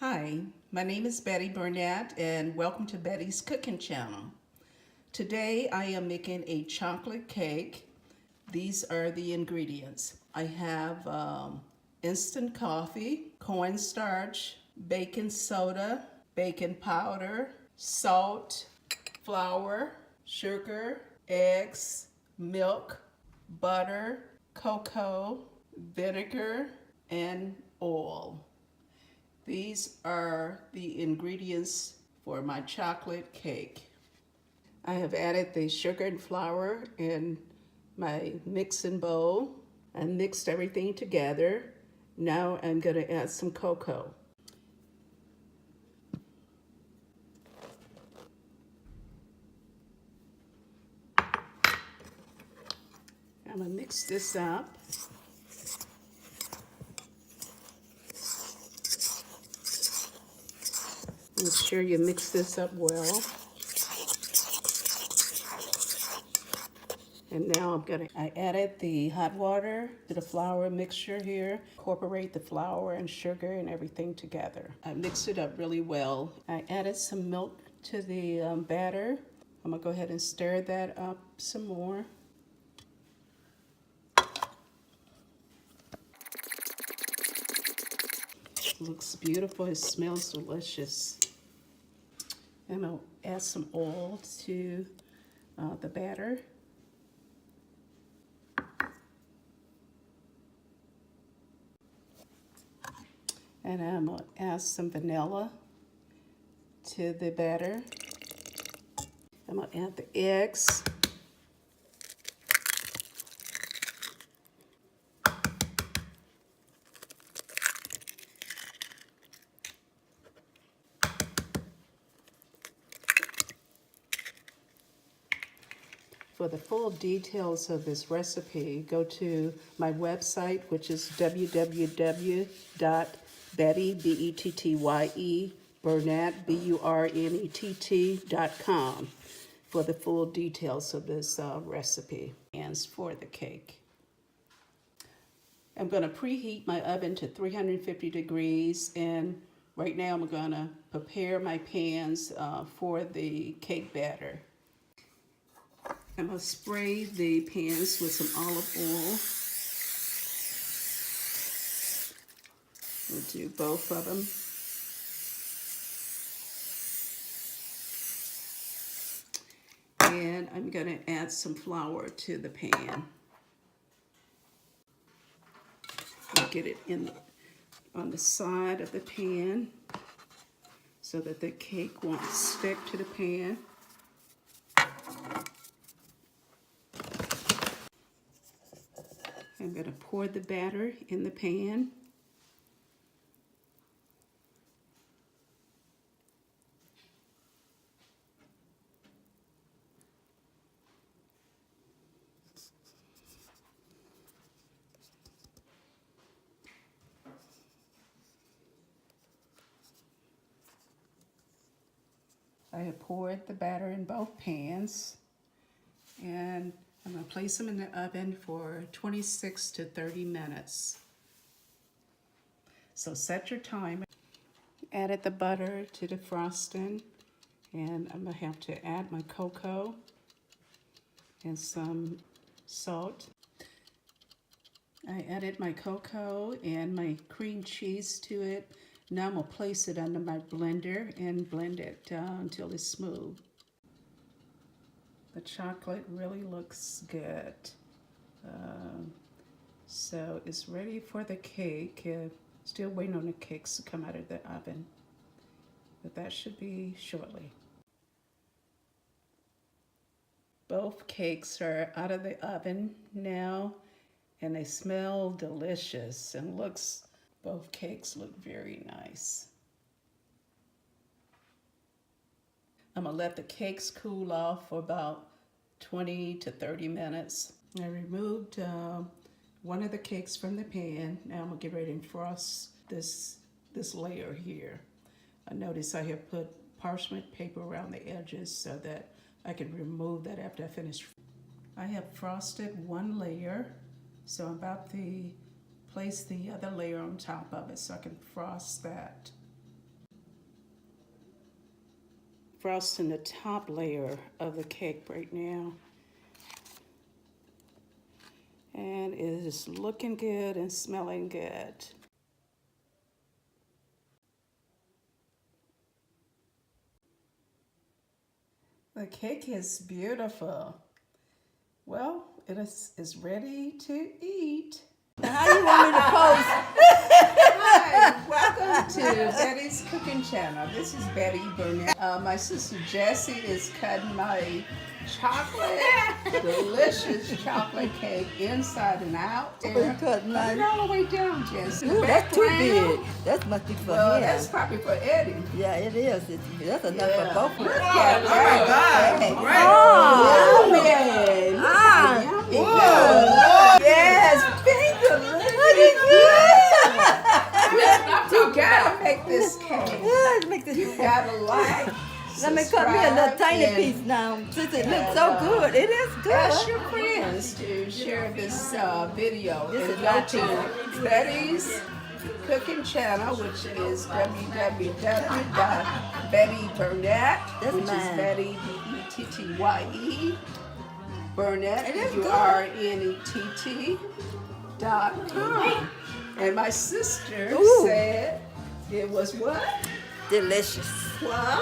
Hi, my name is Betty Burnett and welcome to Betty's Cooking Channel. Today I am making a chocolate cake. These are the ingredients. I have instant coffee, cornstarch, baking soda, baking powder, salt, flour, sugar, eggs, milk, butter, cocoa, vinegar, and oil. These are the ingredients for my chocolate cake. I have added the sugar and flour in my mixing bowl and mixed everything together. Now I'm going to add some cocoa. I'm going to mix this up. Make sure you mix this up well. And now I added the hot water to the flour mixture here. Incorporate the flour and sugar and everything together. I mixed it up really well. I added some milk to the batter. I'm gonna go ahead and stir that up some more. It looks beautiful, it smells delicious. And I'll add some oil to the batter. And I'm going to add some vanilla to the batter. I'm going to add the eggs. For the full details of this recipe, go to my website, which is www.Bettye, Burnett.com for the full details of this recipe and for the cake. I'm going to preheat my oven to 350 degrees, and right now I'm going to prepare my pans for the cake batter. I'm going to spray the pans with some olive oil. We'll do both of them. And I'm going to add some flour to the pan. I'll get it on the side of the pan so that the cake won't stick to the pan. I'm going to pour the batter in the pan. I have poured the batter in both pans, and I'm going to place them in the oven for 26 to 30 minutes. So set your timer. Added the butter to the frosting, and I'm going to have to add my cocoa and some salt. I added my cocoa and my cream cheese to it. Now I'm going to place it under my blender and blend it until it's smooth. The chocolate really looks good. So it's ready for the cake. Still waiting on the cakes to come out of the oven. But that should be shortly. Both cakes are out of the oven now, and they smell delicious and both cakes look very nice. I'm gonna let the cakes cool off for about 20 to 30 minutes. I removed one of the cakes from the pan. Now I'm gonna get ready and frost this layer here. I notice I have put parchment paper around the edges so that I can remove that after I finish. I have frosted one layer, so I'm about to place the other layer on top of it so I can frost that. frosting the top layer of the cake right now. And it is looking good and smelling good. The cake is beautiful. Well, it is ready to eat. How you want me to post? Hi, welcome to Betty's Cooking Channel. This is Betty Burnett. My sister Jessie is cutting my delicious chocolate cake inside and out. Oh, you cutting Cut it mine? all the way down, Jessie. Ooh, that's too big. That must be for Well, him. that's probably for Eddie. Yeah, it is. That's enough for both of Look us. at that. Oh, Yummy. Ah. Yummy. Yes, finger. You gotta make this cake. Let's make this. You gotta like. Let me cut me a little tiny subscribe, piece now. Since it looks and, so good. It is good. Ask your friends to share this video This and is go not to Betty's Cooking Channel, which is www.bettyburnett, That's which is mine. Betty Bettye Burnett It is BURNETT.com. And my sister Ooh. said it was what? Delicious. Wow.